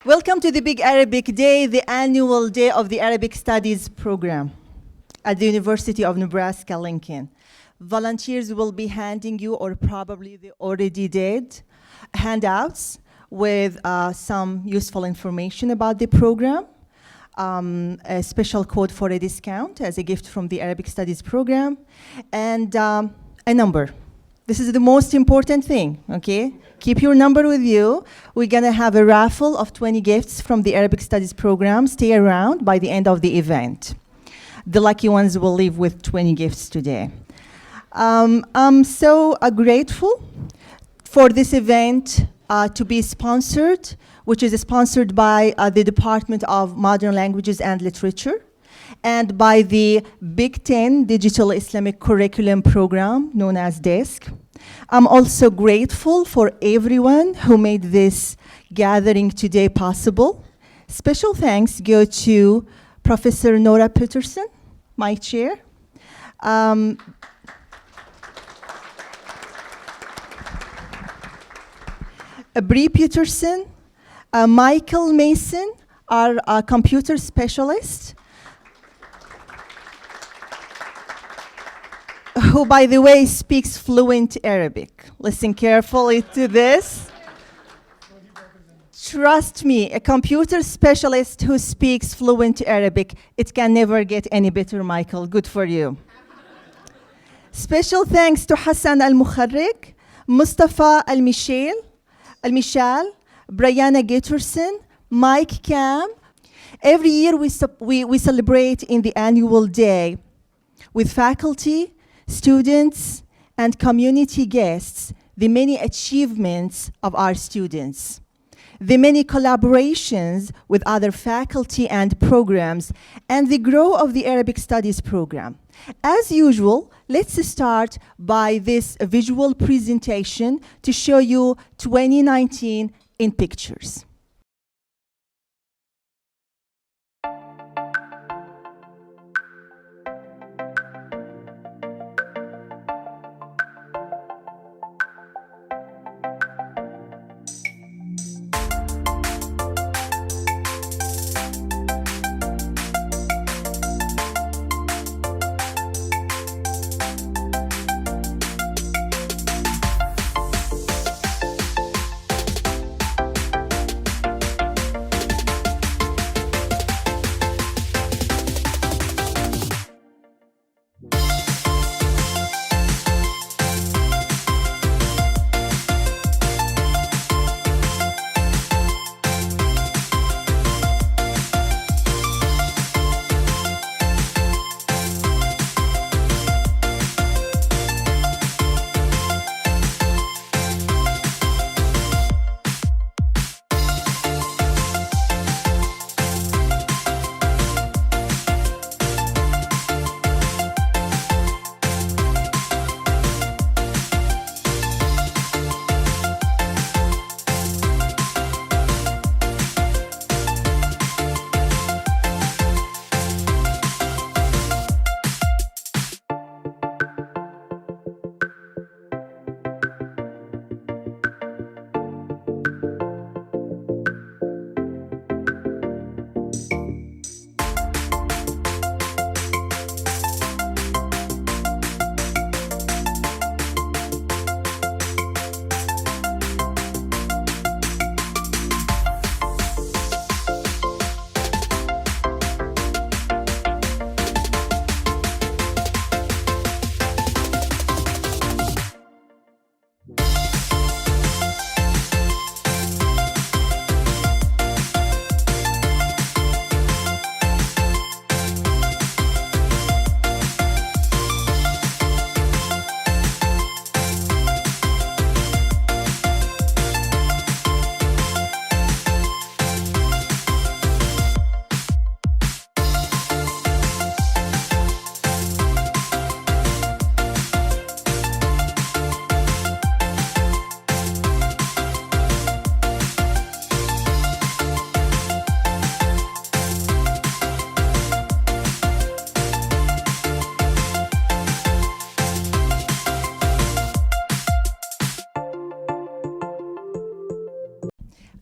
Welcome to the Big Arabic Day, the annual day of the Arabic Studies program at the University of Nebraska, Lincoln. Volunteers will be handing you, or probably they already did, handouts with some useful information about the program, a special code for a discount as a gift from the Arabic Studies program, and a number. This is the most important thing, okay? Keep your number with you. We're gonna have a raffle of 20 gifts from the Arabic Studies program. Stay around by the end of the event. The lucky ones will leave with 20 gifts today. I'm so grateful for this event to be sponsored, which is sponsored by the Department of Modern Languages and Literature and by the Big Ten Digital Islamic Curriculum Program, known as DISC. I'm also grateful for everyone who made this gathering today possible. Special thanks go to Professor Nora Peterson, my chair. Bree Peterson, Michael Mason, our computer specialist, who, by the way, speaks fluent Arabic. Listen carefully to this. Trust me, a computer specialist who speaks fluent Arabic, it can never get any better, Michael. Good for you. Special thanks to Hassan Al-Mukharrik, Mustafa Al-Mishal, Brianna Gitterson, Mike Cam. Every year we celebrate in the annual day with faculty, students, and community guests the many achievements of our students, the many collaborations with other faculty and programs, and the growth of the Arabic Studies program. As usual, let's start by this visual presentation to show you 2019 in pictures.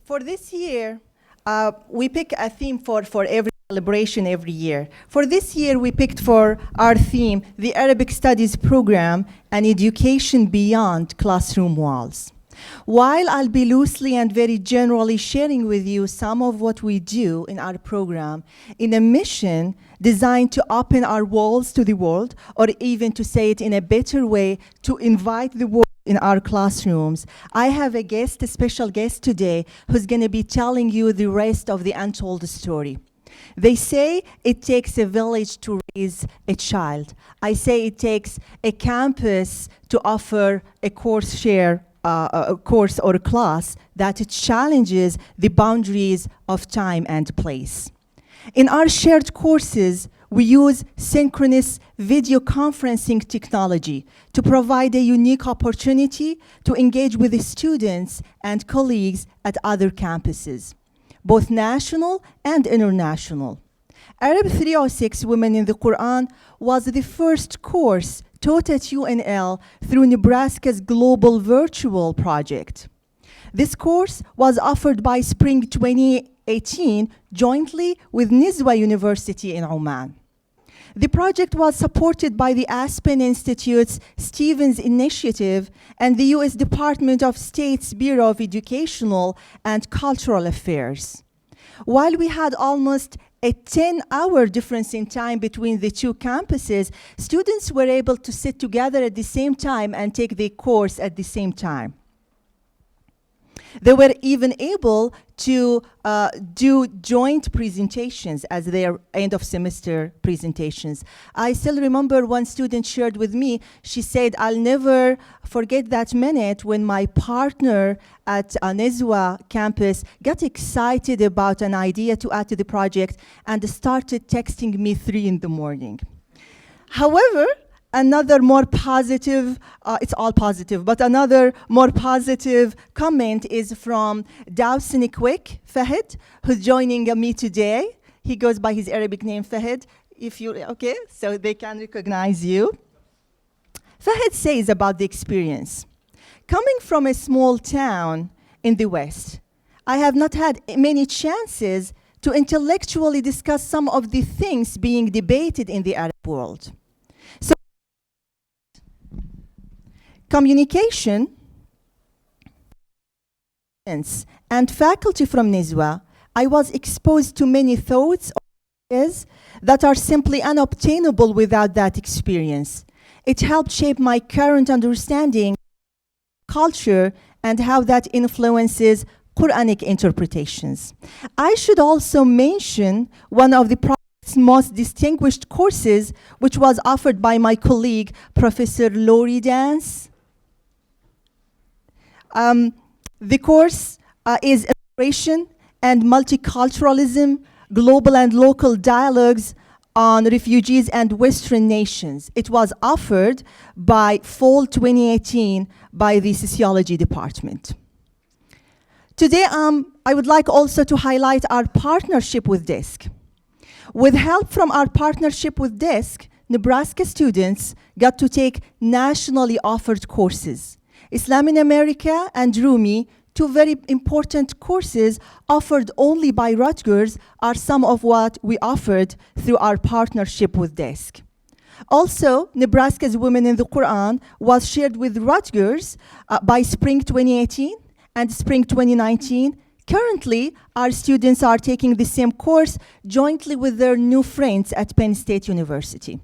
For this year, we pick a theme for every celebration every year. For this year, we picked for our theme the Arabic Studies Program and Education Beyond Classroom Walls. While I'll be loosely and very generally sharing with you some of what we do in our program in a mission designed to open our walls to the world, or even to say it in a better way, to invite the world in our classrooms, I have a special guest today, who's going to be telling you the rest of the untold story. They say it takes a village to raise a child. I say it takes a campus to offer a course or a class that challenges the boundaries of time and place. In our shared courses, we use synchronous video conferencing technology to provide a unique opportunity to engage with the students and colleagues at other campuses, both national and international. Arab 306 Women in the Quran was the first course taught at UNL through Nebraska's Global Virtual Project. This course was offered by Spring 2018 jointly with Nizwa University in Oman. The project was supported by the Aspen Institute's Stevens Initiative and the U.S. Department of State's Bureau of Educational and Cultural Affairs. While we had almost a 10-hour difference in time between the two campuses, students were able to sit together at the same time and take the course at the same time. They were even able to do joint presentations as their end of semester presentations. I still remember one student shared with me, she said, I'll never forget that minute when my partner at Nizwa campus got excited about an idea to add to the project and started texting me 3 in the morning. However, another more positive, it's all positive, but another more positive comment is from Dawson Quick Fahid, who's joining me today. He goes by his Arabic name, Fahid. Okay, so they can recognize you. Fahid says about the experience. Coming from a small town in the West, I have not had many chances to intellectually discuss some of the things being debated in the Arab world. Communication and faculty from Nizwa, I was exposed to many thoughts or ideas that are simply unobtainable without that experience. It helped shape my current understanding of culture and how that influences Quranic interpretations. I should also mention one of the most distinguished courses, which was offered by my colleague, Professor Lori Dance. The course is Immigration and Multiculturalism, Global and Local Dialogues on Refugees and Western Nations. It was offered by fall 2018 by the Sociology Department. Today, I would like also to highlight our partnership with DISC. With help from our partnership with DISC, Nebraska students got to take nationally offered courses. Islam in America and Rumi, 2 very important courses offered only by Rutgers, are some of what we offered through our partnership with DISC. Also, Nebraska's Women in the Quran was shared with Rutgers by Spring 2018 and Spring 2019. Currently, our students are taking the same course jointly with their new friends at Penn State University.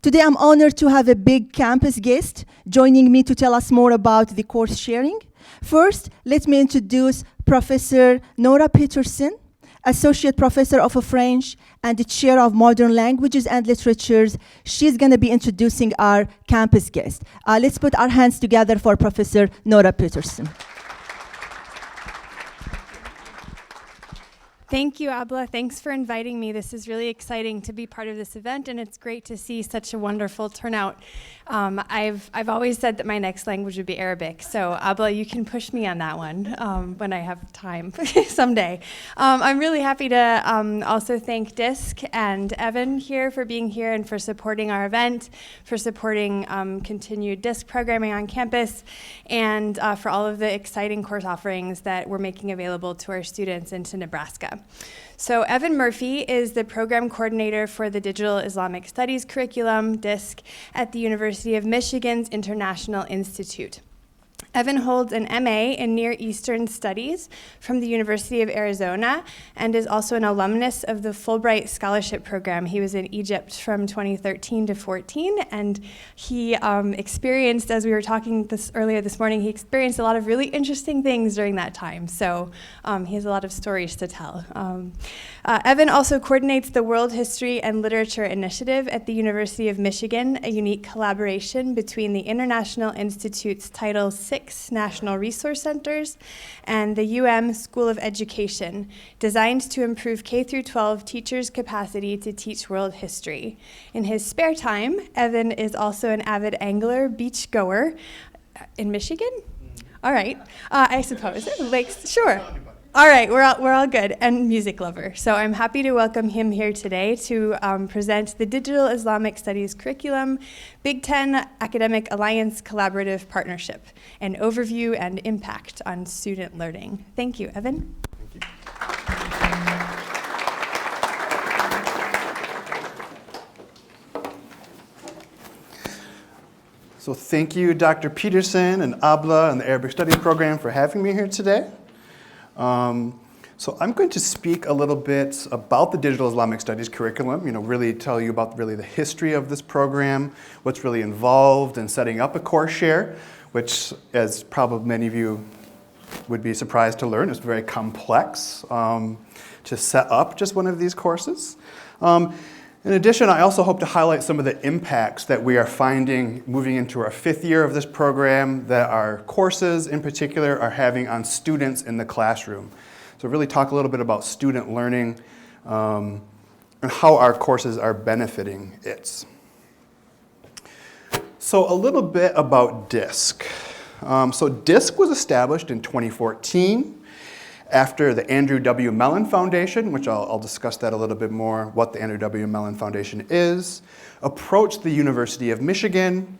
Today, I'm honored to have a big campus guest joining me to tell us more about the course sharing. First, let me introduce Professor Nora Peterson, Associate Professor of French and the Chair of Modern Languages and Literatures. She's going to be introducing our campus guest. Let's put our hands together for Professor Nora Peterson. Thank you, Abla. Thanks for inviting me. This is really exciting to be part of this event, and it's great to see such a wonderful turnout. I've always said that my next language would be Arabic, so Abla, you can push me on that one when I have time someday. I'm really happy to also thank DISC and Evan here for being here and for supporting our event, for supporting continued DISC programming on campus, and for all of the exciting course offerings that we're making available to our students and to Nebraska. So Evan Murphy is the program coordinator for the Digital Islamic Studies curriculum, DISC, at the University of Michigan's International Institute. Evan holds an MA in Near Eastern Studies from the University of Arizona and is also an alumnus of the Fulbright Scholarship Program. He was in Egypt from 2013 to 14, and he experienced, as we were talking earlier this morning, he experienced a lot of really interesting things during that time. So he has a lot of stories to tell. Evan also coordinates the World History and Literature Initiative at the University of Michigan, a unique collaboration between the International Institute's Title VI National Resource Centers and the School of Education, designed to improve K-12 teachers' capacity to teach world history. In his spare time, Evan is also an avid angler, beach goer in Michigan? All right, I suppose. Lakes, sure. All right, we're all good, and music lover. So I'm happy to welcome him here today to present the Digital Islamic Studies curriculum, Big Ten Academic Alliance Collaborative Partnership, an overview and impact on student learning. Thank you, Evan. Thank you. So thank you, Dr. Peterson and Abla and the Arabic Studies program for having me here today. So I'm going to speak a little bit about the Digital Islamic Studies curriculum, really tell you about the history of this program, what's really involved in setting up a course share, which, as probably many of you would be surprised to learn, is very complex to set up just one of these courses. In addition, I also hope to highlight some of the impacts that we are finding moving into our 5th year of this program that our courses in particular are having on students in the classroom. So really talk a little bit about student learning and how our courses are benefiting it. So a little bit about DISC. So DISC was established in 2014 after the Andrew W. Mellon Foundation, which I'll discuss that a little bit more, what the Andrew W. Mellon Foundation is, approached the University of Michigan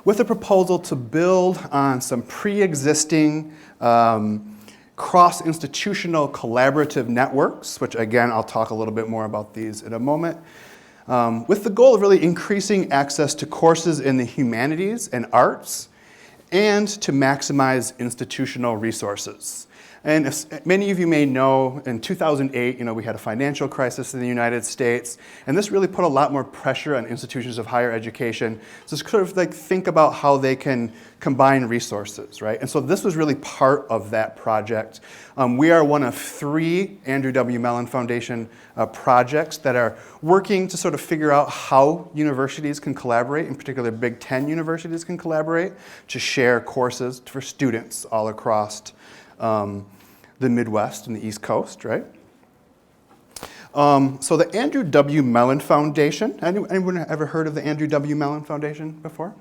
with a proposal to build on some pre-existing cross-institutional collaborative networks, which again, I'll talk a little bit more about these in a moment, with the goal of really increasing access to courses in the humanities and arts and to maximize institutional resources. And as many of you may know, in 2008, we had a financial crisis in the United States, and this really put a lot more pressure on institutions of higher education to sort of think about how they can combine resources, right? And so this was really part of that project. We are one of 3 Andrew W. Mellon Foundation projects that are working to sort of figure out how universities can collaborate, in particular Big Ten universities can collaborate to share courses for students all across the Midwest and the East Coast, right? So the Andrew W. Mellon Foundation, anyone ever heard of the Andrew W. Mellon Foundation before?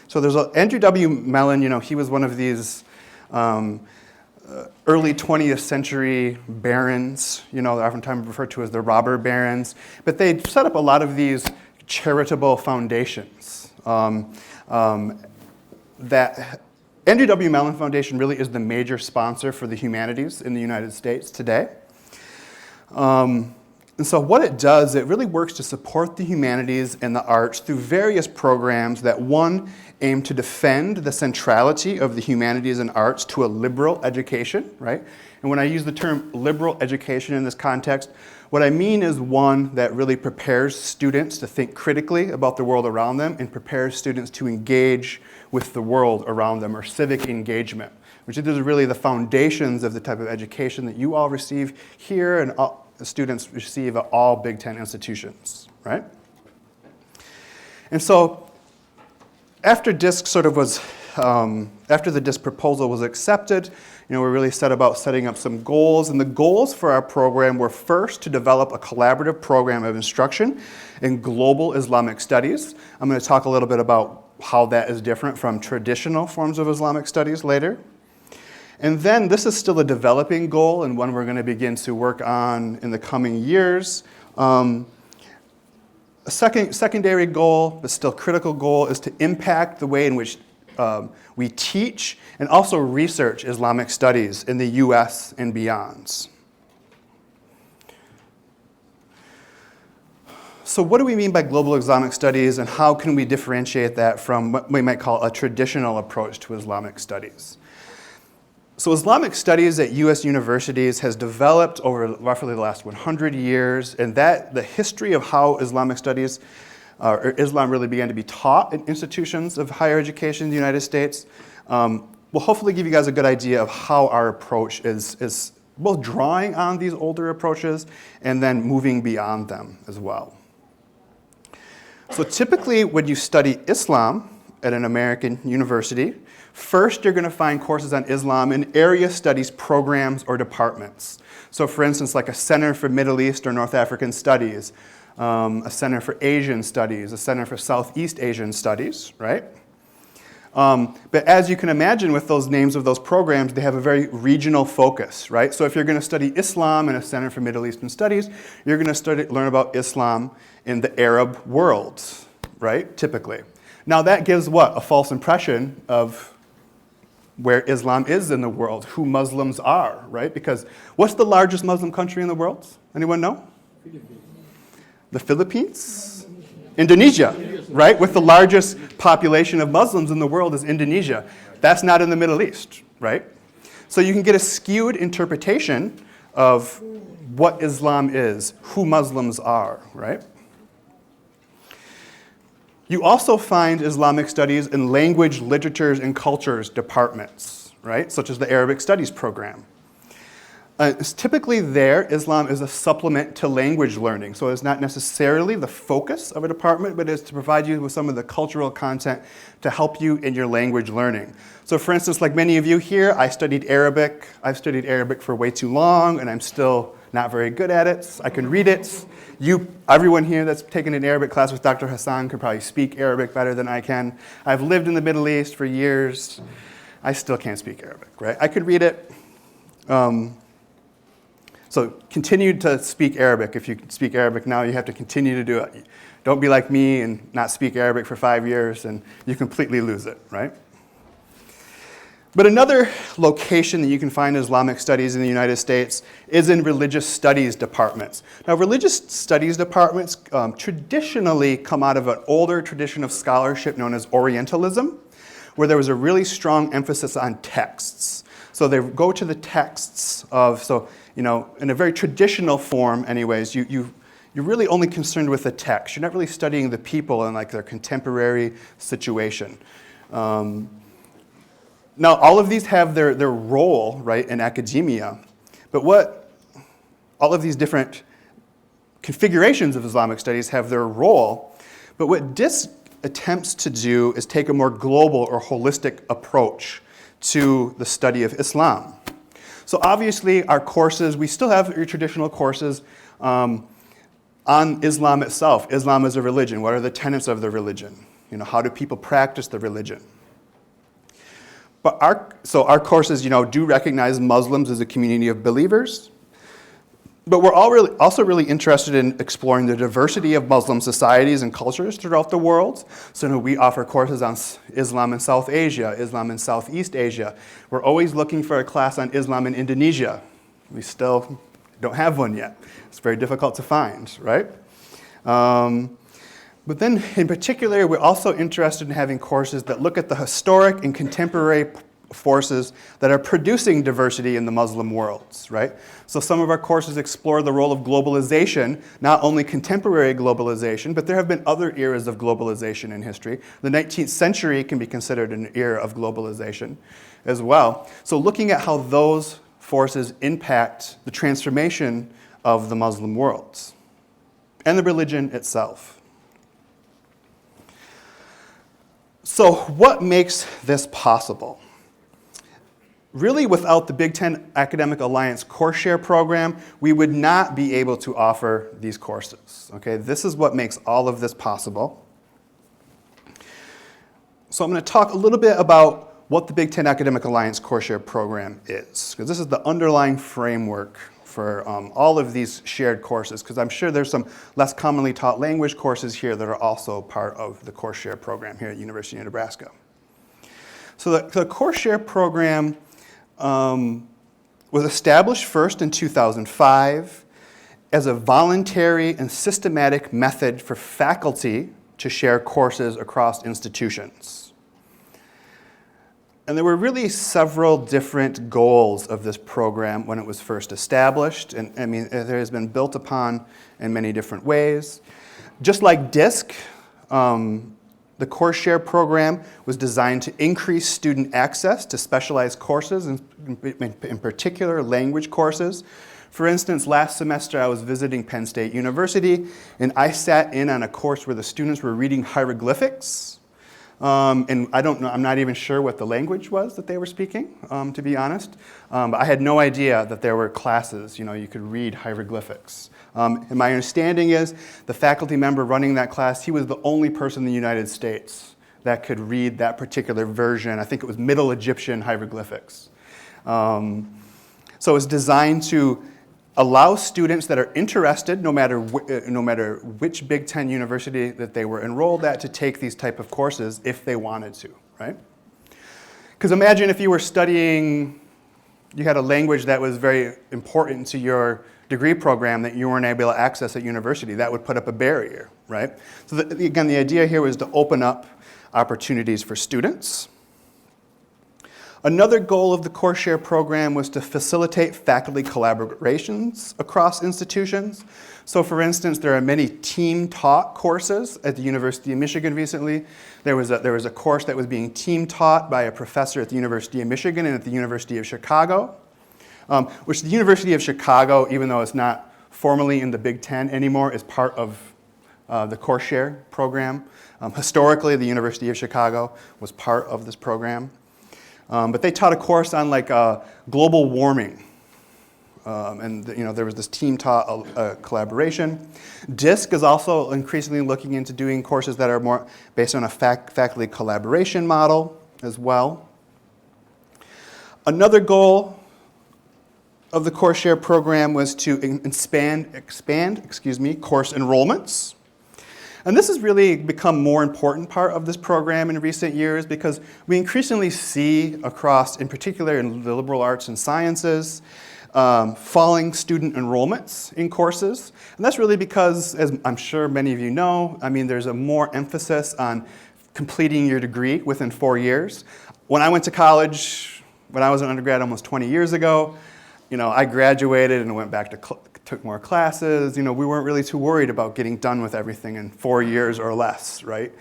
So there's Andrew W. Mellon, he was one of these early 20th century barons, they're oftentimes referred to as the robber barons, but they set up a lot of these charitable foundations that Andrew W. Mellon Foundation really is the major sponsor for the humanities in the United States today. And so what it does, it really works to support the humanities and the arts through various programs that, one, aim to defend the centrality of the humanities and arts to a liberal education, right? And when I use the term liberal education in this context, what I mean is one that really prepares students to think critically about the world around them and prepares students to engage with the world around them, or civic engagement, which is really the foundations of the type of education that you all receive here and all the students receive at all Big Ten institutions, right? And so after DISC after the DISC proposal was accepted, we really set about setting up some goals, and the goals for our program were first to develop a collaborative program of instruction in global Islamic studies. I'm going to talk a little bit about how that is different from traditional forms of Islamic studies later. And then this is still a developing goal and one we're going to begin to work on in the coming years. A secondary goal, but still critical goal, is to impact the way in which we teach and also research Islamic studies in the US and beyond. So what do we mean by global Islamic studies, and how can we differentiate that from what we might call a traditional approach to Islamic studies? So Islamic studies at US universities has developed over roughly the last 100 years, and that the history of how Islamic studies or Islam really began to be taught in institutions of higher education in the United States will hopefully give you guys a good idea of how our approach is both drawing on these older approaches and then moving beyond them as well. So typically when you study Islam at an American university, first you're going to find courses on Islam in area studies programs or departments. So for instance, like a Center for Middle East or North African Studies, a Center for Asian Studies, a Center for Southeast Asian Studies, right? But as you can imagine with those names of those programs, they have a very regional focus, right? So if you're going to study Islam in a Center for Middle Eastern Studies, you're going to learn about Islam in the Arab world, right, typically. Now that gives what? A false impression of where Islam is in the world, who Muslims are, right? Because what's the largest Muslim country in the world? Anyone know? The Philippines? Indonesia, right? With the largest population of Muslims in the world is Indonesia. That's not in the Middle East, right? So you can get a skewed interpretation of what Islam is, who Muslims are, right? You also find Islamic studies in language, literatures, and cultures departments, right? Such as the Arabic Studies program. It's typically there, Islam is a supplement to language learning. So it's not necessarily the focus of a department, but it's to provide you with some of the cultural content to help you in your language learning. So for instance, like many of you here, I studied Arabic. I've studied Arabic for way too long, and I'm still not very good at it. I can read it. Everyone here that's taken an Arabic class with Dr. Hassan could probably speak Arabic better than I can. I've lived in the Middle East for years. I still can't speak Arabic, right? I could read it. So continue to speak Arabic. If you speak Arabic now, you have to continue to do it. Don't be like me and not speak Arabic for 5 years and you completely lose it, right? But another location that you can find Islamic studies in the United States is in religious studies departments. Now, religious studies departments traditionally come out of an older tradition of scholarship known as Orientalism, where there was a really strong emphasis on texts. So they go to the texts of, in a very traditional form anyways, you're really only concerned with the text. You're not really studying the people and like their contemporary situation. Now, all of these have their role, right, in academia, but all of these different configurations of Islamic studies have their role, but what DISC attempts to do is take a more global or holistic approach to the study of Islam. So obviously our courses, we still have your traditional courses on Islam itself. Islam as a religion. What are the tenets of the religion? How do people practice the religion? But our courses, do recognize Muslims as a community of believers. But we're also really interested in exploring the diversity of Muslim societies and cultures throughout the world. So we offer courses on Islam in South Asia, Islam in Southeast Asia. We're always looking for a class on Islam in Indonesia. We still don't have one yet. It's very difficult to find, right? But then in particular, we're also interested in having courses that look at the historic and contemporary forces that are producing diversity in the Muslim worlds, right? So some of our courses explore the role of globalization, not only contemporary globalization, but there have been other eras of globalization in history. The 19th century can be considered an era of globalization as well. So looking at how those forces impact the transformation of the Muslim worlds and the religion itself. So what makes this possible? Really, without the Big Ten Academic Alliance Course Share program, we would not be able to offer these courses. Okay, this is what makes all of this possible. So I'm going to talk a little bit about what the Big Ten Academic Alliance CourseShare program is, because this is the underlying framework for all of these shared courses, because I'm sure there's some less commonly taught language courses here that are also part of the CourseShare program here at University of Nebraska. So the CourseShare program was established first in 2005 as a voluntary and systematic method for faculty to share courses across institutions. And there were really several different goals of this program when it was first established. And I mean, it has been built upon in many different ways. Just like DISC, the CourseShare program was designed to increase student access to specialized courses, in particular language courses. For instance, last semester I was visiting Penn State University, and I sat in on a course where the students were reading hieroglyphics. And I don't know, I'm not even sure what the language was that they were speaking, to be honest. But I had no idea that there were classes, you could read hieroglyphics. And my understanding is the faculty member running that class, he was the only person in the United States that could read that particular version. I think it was Middle Egyptian hieroglyphics. So it's designed to allow students that are interested, no matter which Big Ten university that they were enrolled at, to take these type of courses if they wanted to, right? Because imagine if you were studying, you had a language that was very important to your degree program that you weren't able to access at university. That would put up a barrier, right? So again, the idea here was to open up opportunities for students. Another goal of the CourseShare program was to facilitate faculty collaborations across institutions. So for instance, there are many team-taught courses at the University of Michigan recently. There was a course that was being team-taught by a professor at the University of Michigan and at the University of Chicago, which the University of Chicago, even though it's not formally in the Big Ten anymore, is part of the CourseShare program. Historically, the University of Chicago was part of this program. But they taught a course on global warming, and there was this team-taught collaboration. DISC is also increasingly looking into doing courses that are more based on a faculty collaboration model as well. Another goal of the CourseShare program was to expand course enrollments. And this has really become more important part of this program in recent years because we increasingly see across, in particular in the liberal arts and sciences, falling student enrollments in courses. And that's really because, as I'm sure many of you know, there's a more emphasis on completing your degree within 4 years. When I went to college, when I was an undergrad almost 20 years ago, I graduated and went back to took more classes. We weren't really too worried about getting done with everything in 4 years or less, right?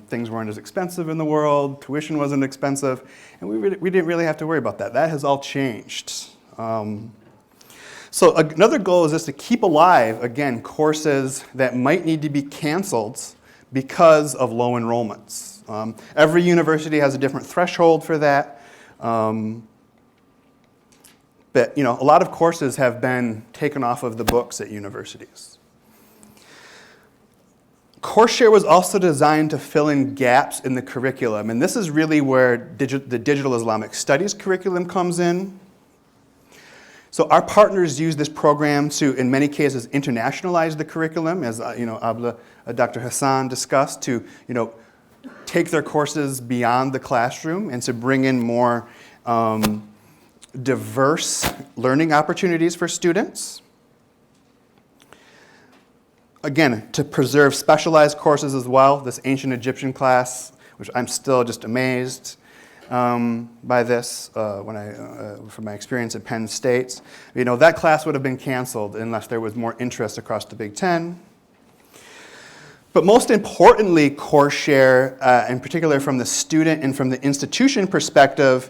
Things weren't as expensive in the world, tuition wasn't expensive, and we didn't really have to worry about that. That has all changed. So another goal is just to keep alive, again, courses that might need to be canceled because of low enrollments. Every university has a different threshold for that. But a lot of courses have been taken off of the books at universities. CourseShare was also designed to fill in gaps in the curriculum, and this is really where the Digital Islamic Studies curriculum comes in. So our partners use this program to, in many cases, internationalize the curriculum, as Dr. Hassan discussed, to take their courses beyond the classroom and to bring in more diverse learning opportunities for students. Again, to preserve specialized courses as well. This ancient Egyptian class, which I'm still just amazed by this from my experience at Penn State. That class would have been canceled unless there was more interest across the Big Ten. But most importantly, CourseShare, in particular from the student and from the institution perspective,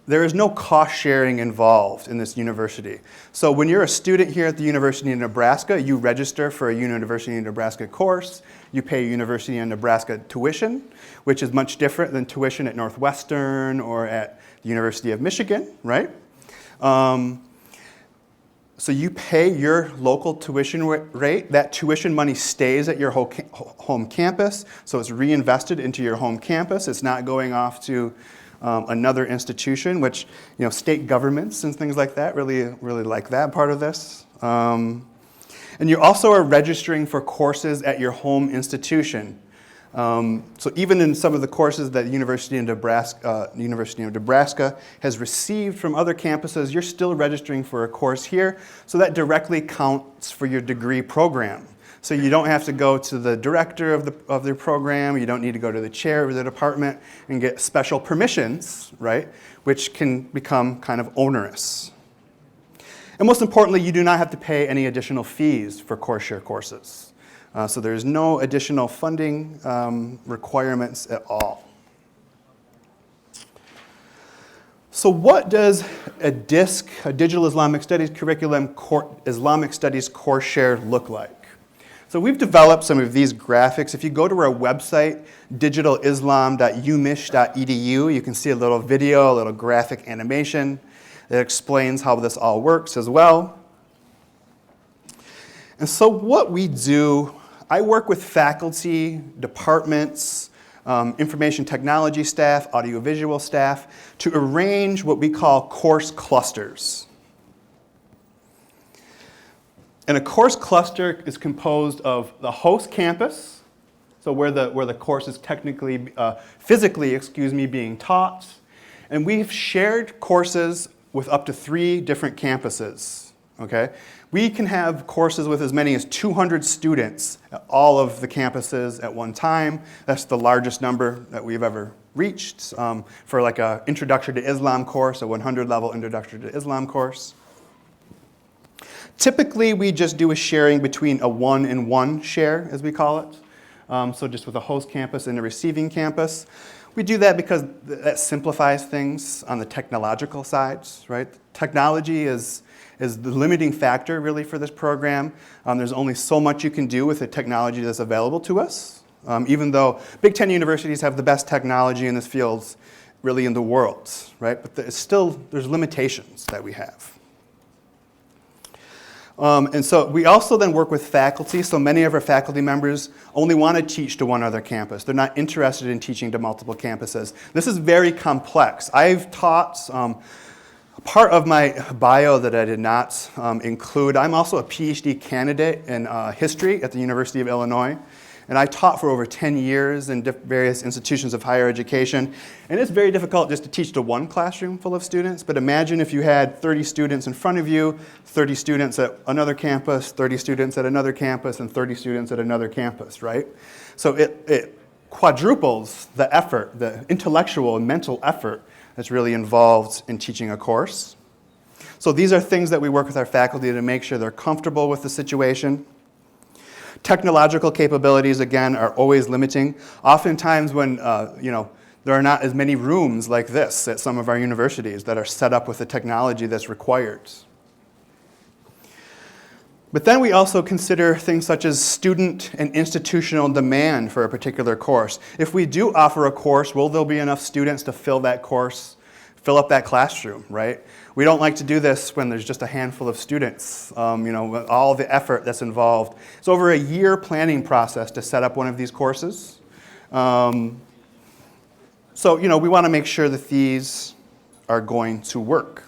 there is no cost sharing involved in this university. So when you're a student here at the University of Nebraska, you register for a University of Nebraska course, you pay University of Nebraska tuition, which is much different than tuition at Northwestern, 'Northwestern, or at the University of Michigan, right? So you pay your local tuition rate. That tuition money stays at your home campus, so it's reinvested into your home campus. It's not going off to another institution, which state governments and things like that really like that part of this. And you also are registering for courses at your home institution. So even in some of the courses that the University of Nebraska has received from other campuses, you're still registering for a course here, so that directly counts for your degree program. So you don't have to go to the director of the program, you don't need to go to the chair of the department and get special permissions, right, which can become kind of onerous. And most importantly, you do not have to pay any additional fees for CourseShare courses. So there's no additional funding requirements at all. So what does a DISC, a Digital Islamic Studies curriculum, Islamic Studies CourseShare look like? So we've developed some of these graphics. If you go to our website, digitalislam.umich.edu, you can see a little video, a little graphic animation that explains how this all works as well. And so what we do, I work with faculty, departments, information technology staff, audiovisual staff, to arrange what we call course clusters. And a course cluster is composed of the host campus, so where the course is technically, physically being taught. And we've shared courses with up to 3 different campuses, okay? We can have courses with as many as 200 students at all of the campuses at one time. That's the largest number that we've ever reached for like an Introduction to Islam course, a 100-level Introduction to Islam course. Typically, we just do a sharing between a 1-and-1 share, as we call it. So just with a host campus and a receiving campus. We do that because that simplifies things on the technological sides, right? Technology is the limiting factor, really, for this program. There's only so much you can do with the technology that's available to us, even though Big Ten universities have the best technology in this field, really, in the world, right? But there's limitations that we have. And so we also then work with faculty. So many of our faculty members only want to teach to one other campus. They're not interested in teaching to multiple campuses. This is very complex. I've taught part of my bio that I did not include. I'm also a PhD candidate in history at the University of Illinois. And I taught for over 10 years in various institutions of higher education. And it's very difficult just to teach to one classroom full of students. But imagine if you had 30 students in front of you, 30 students at another campus, 30 students at another campus, and 30 students at another campus, right? So it quadruples the effort, the intellectual and mental effort that's really involved in teaching a course. So these are things that we work with our faculty to make sure they're comfortable with the situation. Technological capabilities, again, are always limiting. Oftentimes when, there are not as many rooms like this at some of our universities that are set up with the technology that's required. But then we also consider things such as student and institutional demand for a particular course. If we do offer a course, will there be enough students to fill that course, fill up that classroom, right? We don't like to do this when there's just a handful of students, all the effort that's involved. It's over a year planning process to set up one of these courses. So we want to make sure that these are going to work.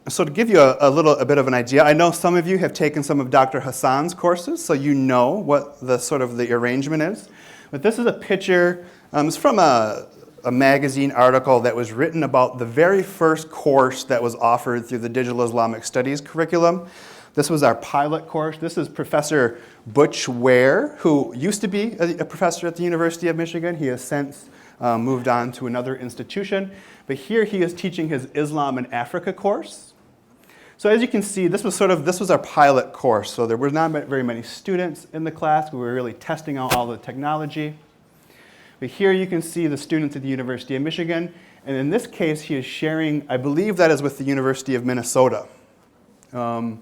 So to give you a bit of an idea, I know some of you have taken some of Dr. Hassan's courses, so you know what the arrangement is. But this is a picture. It's from a magazine article that was written about the very first course that was offered through the Digital Islamic Studies curriculum. This was our pilot course. This is Professor Butch Ware, who used to be a professor at the University of Michigan. He has since moved on to another institution. But here he is teaching his Islam in Africa course. So as you can see, this was our pilot course. So there were not very many students in the class. We were really testing out all the technology. But here you can see the students at the University of Michigan. And in this case, he is sharing, I believe that is with the University of Minnesota. So,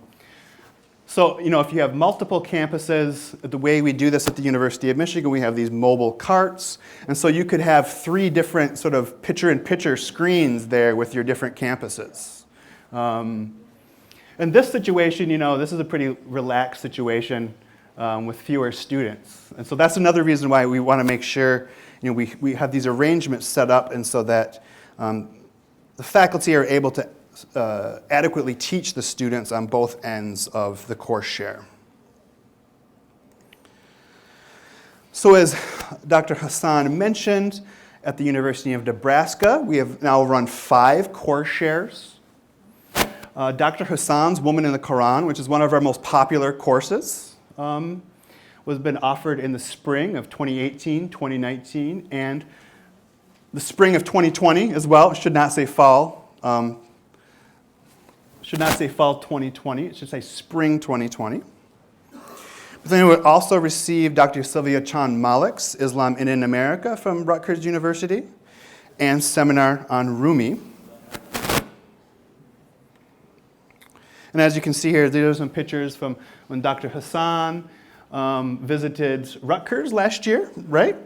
if you have multiple campuses, the way we do this at the University of Michigan, we have these mobile carts. And so you could have 3 different sort of picture-in-picture screens there with your different campuses, In this situation, this is a pretty relaxed situation with fewer students. And so that's another reason why we want to make sure we have these arrangements set up and so that the faculty are able to adequately teach the students on both ends of the course share. So as Dr. Hassan mentioned, at the University of Nebraska, we have now run 5 course shares. Dr. Hassan's Woman in the Quran, which is one of our most popular courses, was been offered in the spring of 2018, 2019, and the spring of 2020 as well. It should not say fall. Should not say fall 2020. It should say spring 2020. But then we would also receive Dr. Sylvia Chan Malik's Islam in America from Rutgers University and seminar on Rumi. And as you can see here, there are some pictures from when Dr. Hassan visited Rutgers last year, right?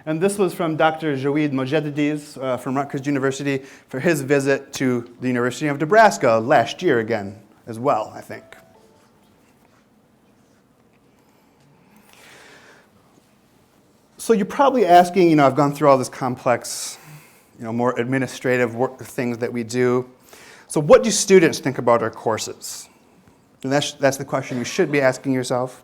And this was from Dr. Jaweed Mojaddedi's from Rutgers University for his visit to the University of Nebraska last year again as well, I think. So you're probably asking, I've gone through all this complex, more administrative work, things that we do. So what do students think about our courses? And that's the question you should be asking yourself.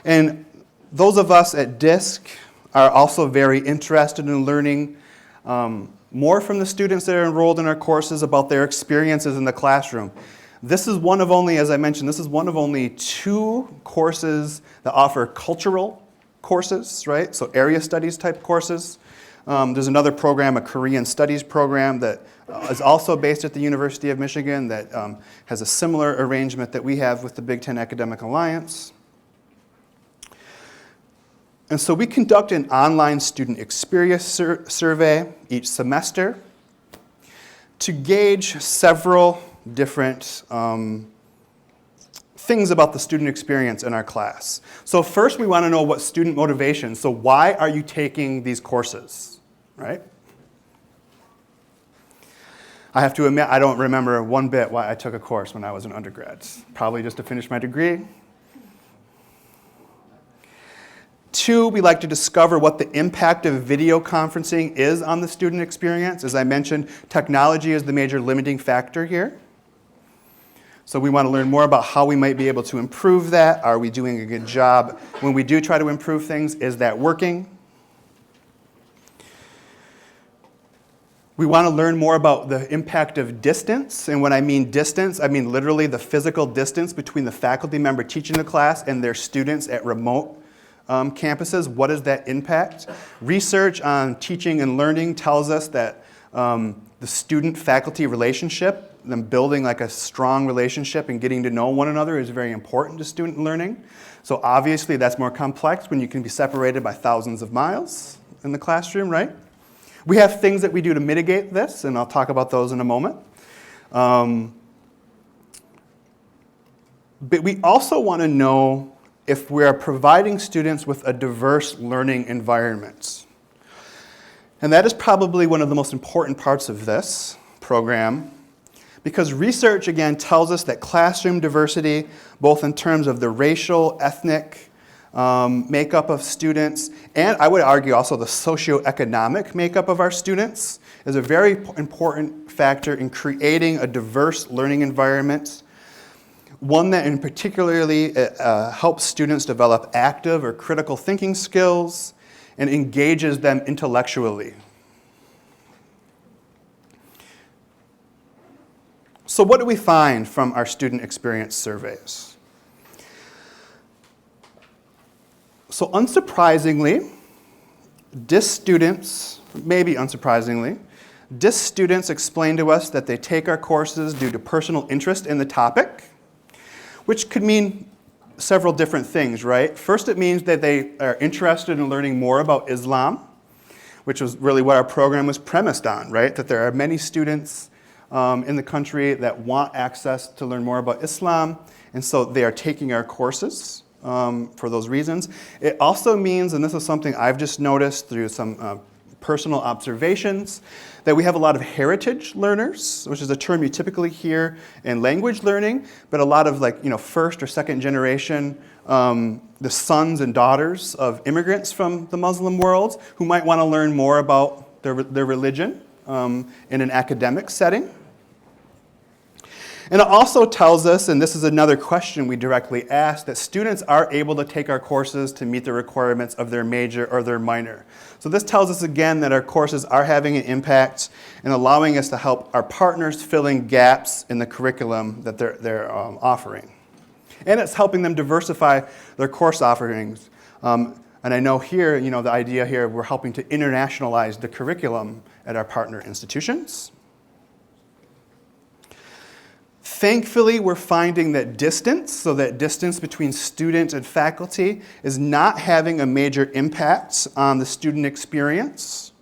And those of us at DISC are also very interested in learning more from the students that are enrolled in our courses about their experiences in the classroom. This is one of only, as I mentioned, this is one of only 2 courses that offer cultural courses, right? So area studies type courses. There's another program, a Korean studies program that is also based at the University of Michigan that has a similar arrangement that we have with the Big Ten Academic Alliance. And so we conduct an online student experience survey each semester to gauge several different things about the student experience in our class. So first we want to know what student motivation. So why are you taking these courses, right? I have to admit, I don't remember one bit why I took a course when I was an undergrad. Probably just to finish my degree. 2, we like to discover what the impact of video conferencing is on the student experience. As I mentioned, technology is the major limiting factor here. So we want to learn more about how we might be able to improve that. Are we doing a good job? When we do try to improve things, is that working? We want to learn more about the impact of distance. And when I mean distance, I mean literally the physical distance between the faculty member teaching the class and their students at remote campuses. What is that impact? Research on teaching and learning tells us that the student-faculty relationship, them building like a strong relationship and getting to know one another is very important to student learning. So obviously that's more complex when you can be separated by thousands of miles in the classroom, right? We have things that we do to mitigate this, and I'll talk about those in a moment. But we also want to know if we are providing students with a diverse learning environment. And that is probably one of the most important parts of this program, because research, again, tells us that classroom diversity, both in terms of the racial, ethnic makeup of students, and I would argue also the socioeconomic makeup of our students, is a very important factor in creating a diverse learning environment, one that in particularly helps students develop active or critical thinking skills and engages them intellectually. So what do we find from our student experience surveys? So unsurprisingly, DIS students, maybe unsurprisingly, DIS students explain to us that they take our courses due to personal interest in the topic, which could mean several different things, right? First, it means that they are interested in learning more about Islam, which was really what our program was premised on, right? That there are many students in the country that want access to learn more about Islam, and so they are taking our courses for those reasons. It also means, and this is something I've just noticed through some personal observations, that we have a lot of heritage learners, which is a term you typically hear in language learning, but a lot of first or second generation, the sons and daughters of immigrants from the Muslim world who might want to learn more about their religion in an academic setting. And it also tells us, and this is another question we directly ask, that students are able to take our courses to meet the requirements of their major or their minor. So this tells us again that our courses are having an impact and allowing us to help our partners fill in gaps in the curriculum that they're offering. And it's helping them diversify their course offerings. And I know here, the idea here, we're helping to internationalize the curriculum at our partner institutions. Thankfully, we're finding that distance between student and faculty, is not having a major impact on the student experience.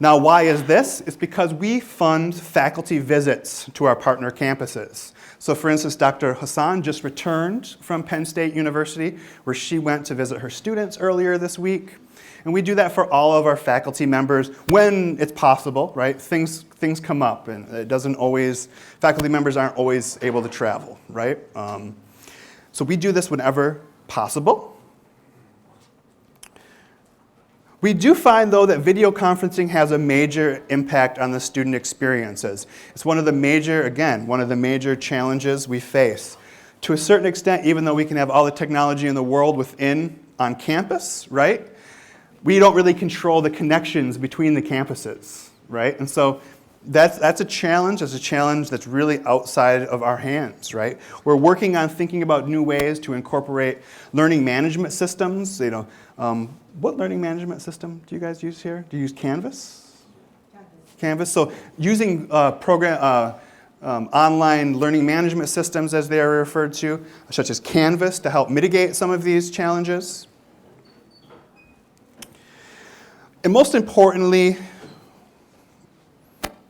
Now, why is this? It's because we fund faculty visits to our partner campuses. So for instance, Dr. Hassan just returned from Penn State University, where she went to visit her students earlier this week. And we do that for all of our faculty members when it's possible, right? Things come up, and it doesn't always, faculty members aren't always able to travel, right? So we do this whenever possible. We do find, though, that video conferencing has a major impact on the student experiences. It's one of the major challenges we face. To a certain extent, even though we can have all the technology in the world on campus, right? We don't really control the connections between the campuses, right? And so that's a challenge. It's a challenge that's really outside of our hands, right? We're working on thinking about new ways to incorporate learning management systems. What learning management system do you guys use here? Do you use Canvas? Canvas. So using online learning management systems, as they are referred to, such as Canvas, to help mitigate some of these challenges. And most importantly,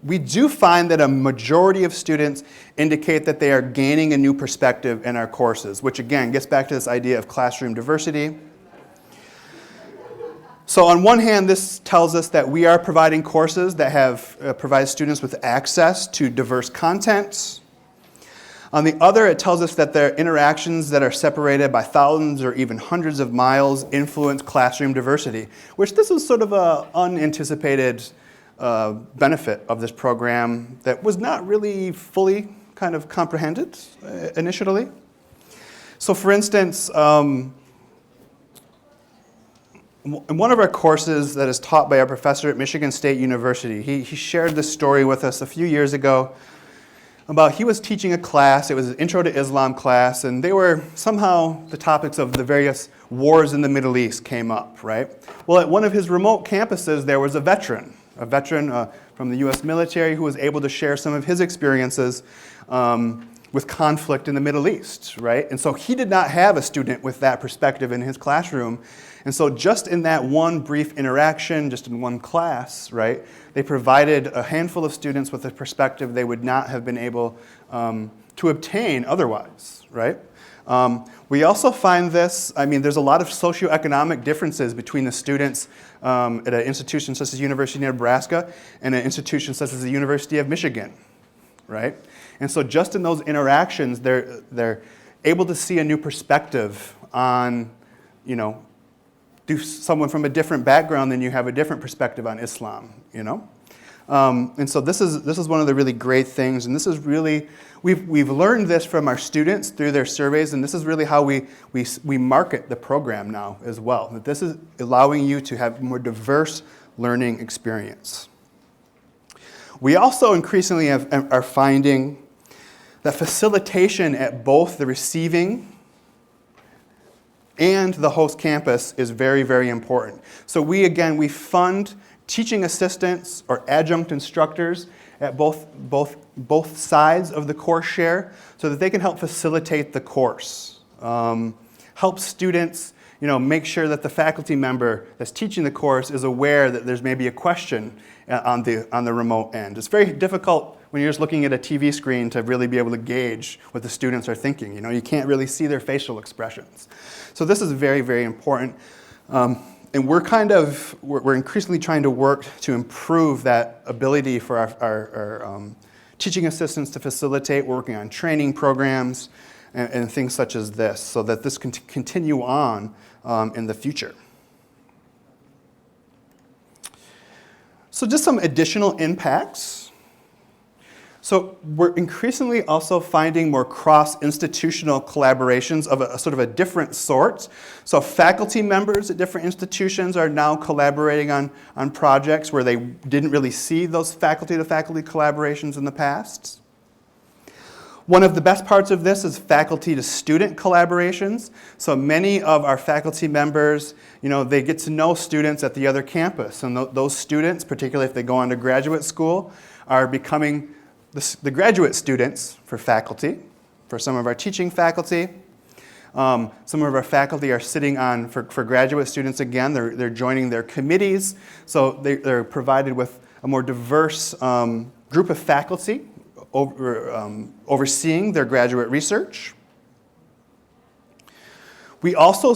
we do find that a majority of students indicate that they are gaining a new perspective in our courses, which again gets back to this idea of classroom diversity. So on one hand, this tells us that we are providing courses that provide students with access to diverse content. On the other, it tells us that their interactions that are separated by thousands or even hundreds of miles influence classroom diversity, which this is sort of an unanticipated benefit of this program that was not really fully kind of comprehended initially. So for instance, in one of our courses that is taught by our professor at Michigan State University, he shared this story with us a few years ago about he was teaching a class. It was an Intro to Islam class, and they were somehow the topics of the various wars in the Middle East came up, right? Well, at one of his remote campuses, there was a veteran from the U.S. military who was able to share some of his experiences with conflict in the Middle East, right? And so he did not have a student with that perspective in his classroom. And so just in that one brief interaction, just in one class, right, they provided a handful of students with a perspective they would not have been able to obtain otherwise, right? We also find this, there's a lot of socioeconomic differences between the students at an institution such as University of Nebraska and an institution such as the University of Michigan, right? And so just in those interactions, they're able to see a new perspective on, do someone from a different background than you have a different perspective on Islam, And so this is one of the really great things, and this is really, we've learned this from our students through their surveys, and this is really how we market the program now as well. That this is allowing you to have more diverse learning experience. We also increasingly are finding that facilitation at both the receiving and the host campus is very, very important. So we fund teaching assistants or adjunct instructors at both sides of the course share so that they can help facilitate the course. Help students, make sure that the faculty member that's teaching the course is aware that there's maybe a question on the remote end. It's very difficult when you're just looking at a TV screen to really be able to gauge what the students are thinking. You can't really see their facial expressions. So this is very, very important. And we're increasingly trying to work to improve that ability for our teaching assistants to facilitate. We're working on training programs and things such as this, so that this can continue on in the future. So just some additional impacts. So we're increasingly also finding more cross-institutional collaborations of a sort of a different sort. So faculty members at different institutions are now collaborating on projects where they didn't really see those faculty-to-faculty collaborations in the past. One of the best parts of this is faculty-to-student collaborations. So many of our faculty members, they get to know students at the other campus. And those students, particularly if they go on to graduate school, are becoming the graduate students for faculty, for some of our teaching faculty. Some of our faculty are sitting on, for graduate students again, they're joining their committees. So they're provided with a more diverse group of faculty overseeing their graduate research. We also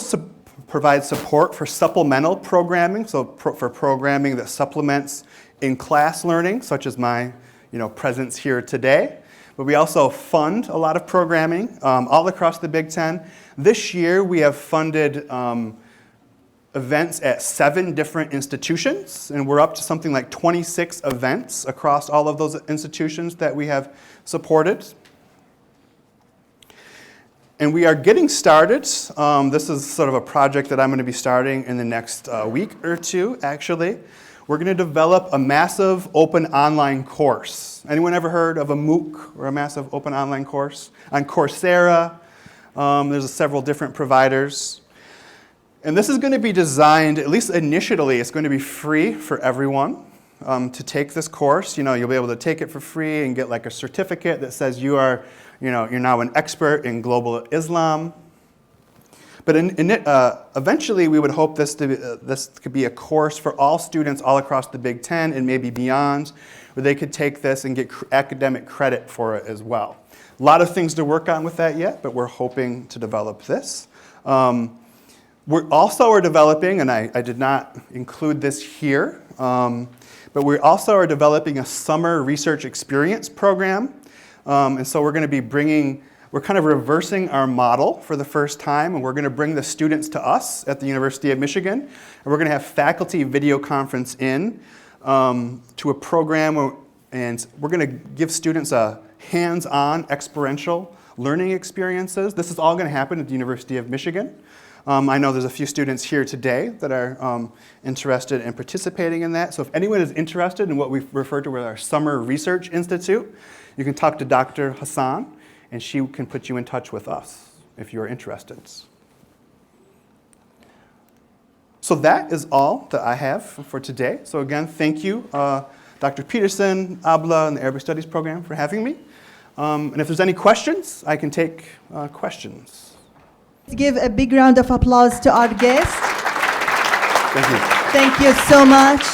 provide support for supplemental programming, so for programming that supplements in-class learning, such as my presence here today. But we also fund a lot of programming all across the Big Ten. This year we have funded events at 7 different institutions, and we're up to something like 26 events across all of those institutions that we have supported. And we are getting started. This is sort of a project that I'm going to be starting in the next week or two, actually. We're going to develop a massive open online course. Anyone ever heard of a MOOC, or a massive open online course? On Coursera, there's several different providers. And this is going to be designed, at least initially, it's going to be free for everyone to take this course. You'll be able to take it for free and get like a certificate that says you're now an expert in global Islam. But eventually, we would hope this could be a course for all students all across the Big Ten and maybe beyond, where they could take this and get academic credit for it as well. A lot of things to work on with that yet, but we're hoping to develop this. We also are developing, and I did not include this here, but we also are developing a summer research experience program. And so we're going to be we're kind of reversing our model for the first time, and we're going to bring the students to us at the University of Michigan, and we're going to have faculty video conference in to a program, and we're going to give students a hands-on experiential learning experiences. This is all going to happen at the University of Michigan. I know there's a few students here today that are interested in participating in that. So if anyone is interested in what we refer to as our Summer Research Institute, you can talk to Dr. Hassan, and she can put you in touch with us if you're interested. So that is all that I have for today. So again, thank you, Dr. Peterson, Abla, and the Arabic Studies program for having me. And if there's any questions, I can take questions. Let's give a big round of applause to our guest. Thank you. Thank you so much.